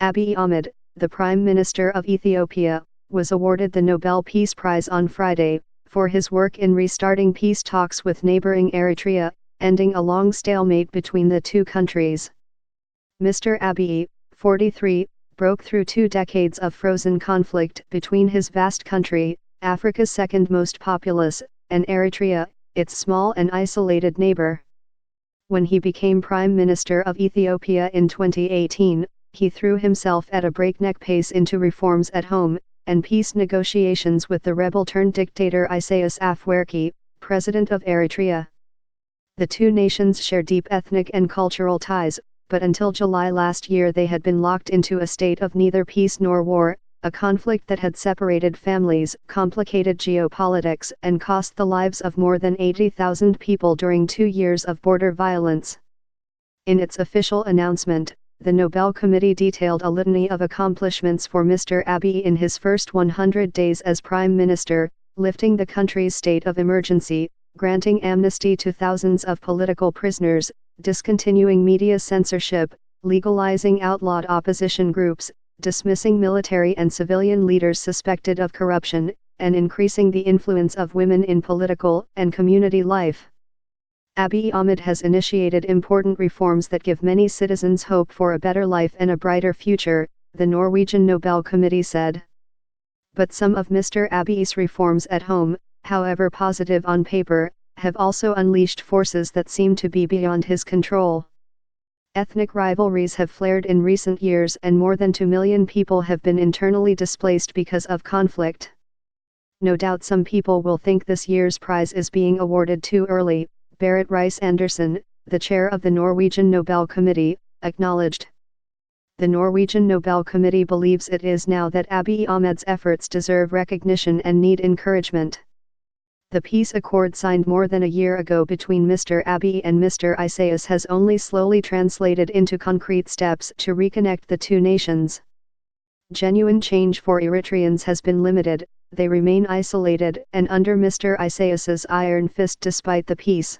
Abiy Ahmed, the Prime Minister of Ethiopia, was awarded the Nobel Peace Prize on Friday, for his work in restarting peace talks with neighboring Eritrea, ending a long stalemate between the two countries. Mr. Abiy, 43, broke through 2 decades of frozen conflict between his vast country, Africa's second most populous, and Eritrea, its small and isolated neighbor. When he became Prime Minister of Ethiopia in 2018, he threw himself at a breakneck pace into reforms at home, and peace negotiations with the rebel-turned-dictator Isaias Afwerki, president of Eritrea. The two nations share deep ethnic and cultural ties, but until July last year they had been locked into a state of neither peace nor war, a conflict that had separated families, complicated geopolitics, and cost the lives of more than 80,000 people during 2 years of border violence. In its official announcement, the Nobel Committee detailed a litany of accomplishments for Mr. Abiy in his first 100 days as Prime Minister, lifting the country's state of emergency, granting amnesty to thousands of political prisoners, discontinuing media censorship, legalizing outlawed opposition groups, dismissing military and civilian leaders suspected of corruption, and increasing the influence of women in political and community life. Abiy Ahmed has initiated important reforms that give many citizens hope for a better life and a brighter future, the Norwegian Nobel Committee said. But some of Mr. Abiy's reforms at home, however positive on paper, have also unleashed forces that seem to be beyond his control. Ethnic rivalries have flared in recent years and more than 2 million people have been internally displaced because of conflict. No doubt some people will think this year's prize is being awarded too early, Berit Reiss-Andersen, the chair of the Norwegian Nobel Committee, acknowledged. The Norwegian Nobel Committee believes it is now that Abiy Ahmed's efforts deserve recognition and need encouragement. The peace accord signed more than a year ago between Mr. Abiy and Mr. Isaias has only slowly translated into concrete steps to reconnect the two nations. Genuine change for Eritreans has been limited, they remain isolated and under Mr. Isaias's iron fist despite the peace.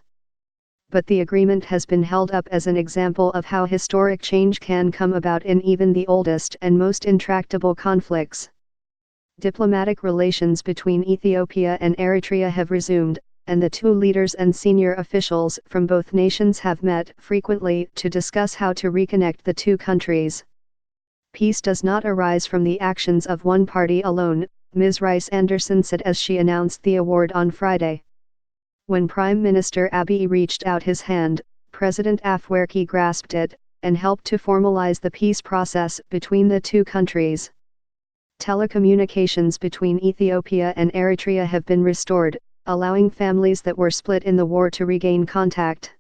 But the agreement has been held up as an example of how historic change can come about in even the oldest and most intractable conflicts. Diplomatic relations between Ethiopia and Eritrea have resumed, and the two leaders and senior officials from both nations have met frequently to discuss how to reconnect the two countries. Peace does not arise from the actions of one party alone, Ms. Reiss-Andersen said as she announced the award on Friday. When Prime Minister Abiy reached out his hand, President Afwerki grasped it, and helped to formalize the peace process between the two countries. Telecommunications between Ethiopia and Eritrea have been restored, allowing families that were split in the war to regain contact.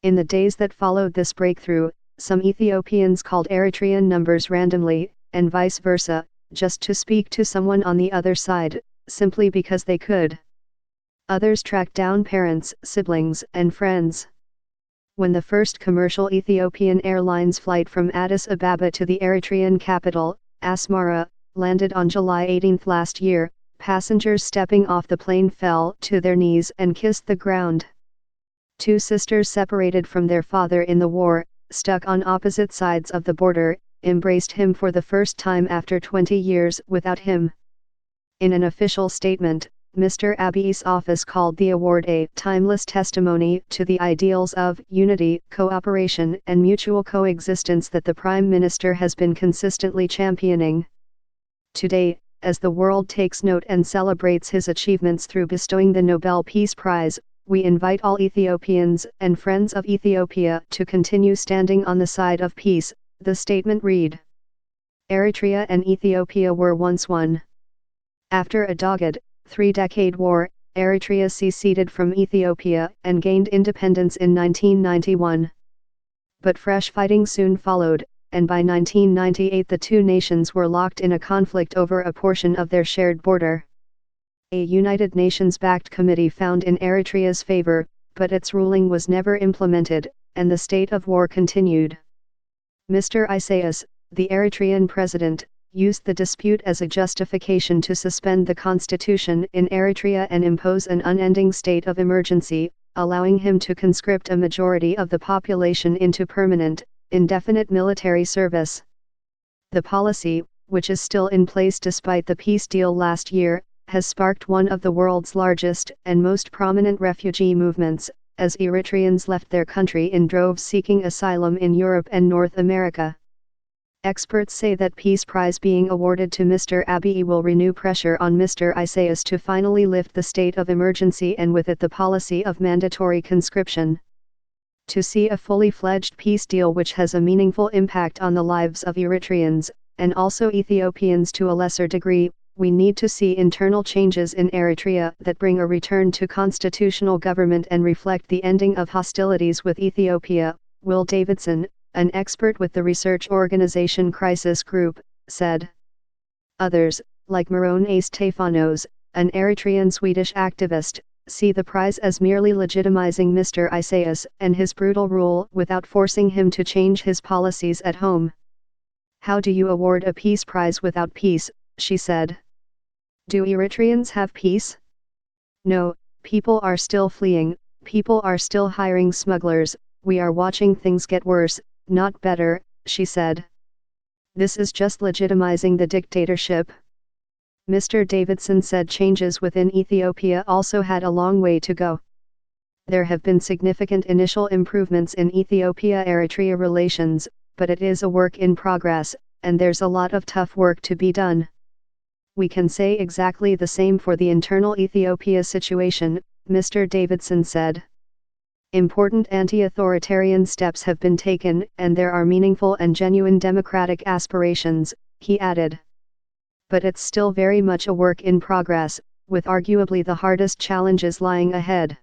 In the days that followed this breakthrough, some Ethiopians called Eritrean numbers randomly, and vice versa, just to speak to someone on the other side, simply because they could. Others tracked down parents, siblings, and friends. When the first commercial Ethiopian Airlines flight from Addis Ababa to the Eritrean capital, Asmara, landed on July 18 last year, passengers stepping off the plane fell to their knees and kissed the ground. Two sisters separated from their father in the war, stuck on opposite sides of the border, embraced him for the first time after 20 years without him. In an official statement, Mr. Abiy's office called the award a timeless testimony to the ideals of unity, cooperation, and mutual coexistence that the Prime Minister has been consistently championing. Today, as the world takes note and celebrates his achievements through bestowing the Nobel Peace Prize, we invite all Ethiopians and friends of Ethiopia to continue standing on the side of peace, the statement read. Eritrea and Ethiopia were once one. After a dogged, 3-decade war, Eritrea seceded from Ethiopia and gained independence in 1991. But fresh fighting soon followed, and by 1998 the two nations were locked in a conflict over a portion of their shared border. A United Nations-backed committee found in Eritrea's favor, but its ruling was never implemented, and the state of war continued. Mr. Isaias, the Eritrean president, used the dispute as a justification to suspend the constitution in Eritrea and impose an unending state of emergency, allowing him to conscript a majority of the population into permanent, indefinite military service. The policy, which is still in place despite the peace deal last year, has sparked one of the world's largest and most prominent refugee movements, as Eritreans left their country in droves seeking asylum in Europe and North America. Experts say that Peace Prize being awarded to Mr. Abiy will renew pressure on Mr. Isaias to finally lift the state of emergency and with it the policy of mandatory conscription. To see a fully fledged peace deal which has a meaningful impact on the lives of Eritreans, and also Ethiopians to a lesser degree, we need to see internal changes in Eritrea that bring a return to constitutional government and reflect the ending of hostilities with Ethiopia, Will Davidson, an expert with the research organization Crisis Group, said. Others, like Marone Stefanos, an Eritrean Swedish activist, see the prize as merely legitimizing Mr. Isaias and his brutal rule without forcing him to change his policies at home. How do you award a peace prize without peace, she said. Do Eritreans have peace? No, people are still fleeing, people are still hiring smugglers, we are watching things get worse, not better, she said. This is just legitimizing the dictatorship. Mr. Davidson said changes within Ethiopia also had a long way to go. There have been significant initial improvements in Ethiopia-Eritrea relations, but it is a work in progress, and there's a lot of tough work to be done. We can say exactly the same for the internal Ethiopia situation, Mr. Davidson said. Important anti-authoritarian steps have been taken, and there are meaningful and genuine democratic aspirations, he added. But it's still very much a work in progress, with arguably the hardest challenges lying ahead.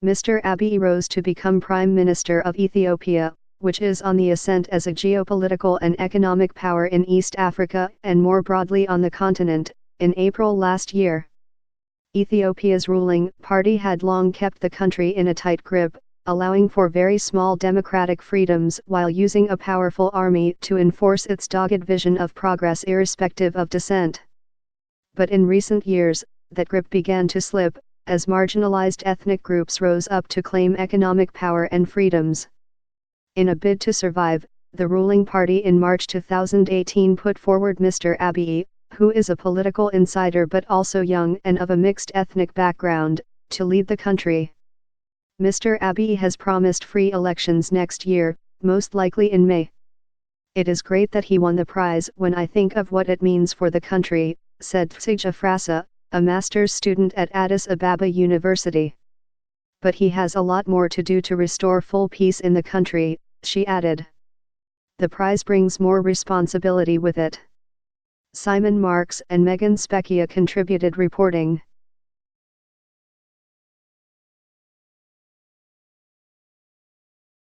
Mr. Abiy rose to become Prime Minister of Ethiopia, which is on the ascent as a geopolitical and economic power in East Africa and more broadly on the continent, in April last year. Ethiopia's ruling party had long kept the country in a tight grip, allowing for very small democratic freedoms while using a powerful army to enforce its dogged vision of progress irrespective of dissent. But in recent years, that grip began to slip, as marginalized ethnic groups rose up to claim economic power and freedoms. In a bid to survive, the ruling party in March 2018 put forward Mr. Abiy, who is a political insider but also young and of a mixed ethnic background, to lead the country. Mr. Abiy has promised free elections next year, most likely in May. It is great that he won the prize when I think of what it means for the country, said Tsija Frasa, a master's student at Addis Ababa University. But he has a lot more to do to restore full peace in the country, she added. The prize brings more responsibility with it. Simon Marks and Megan Specchia contributed reporting.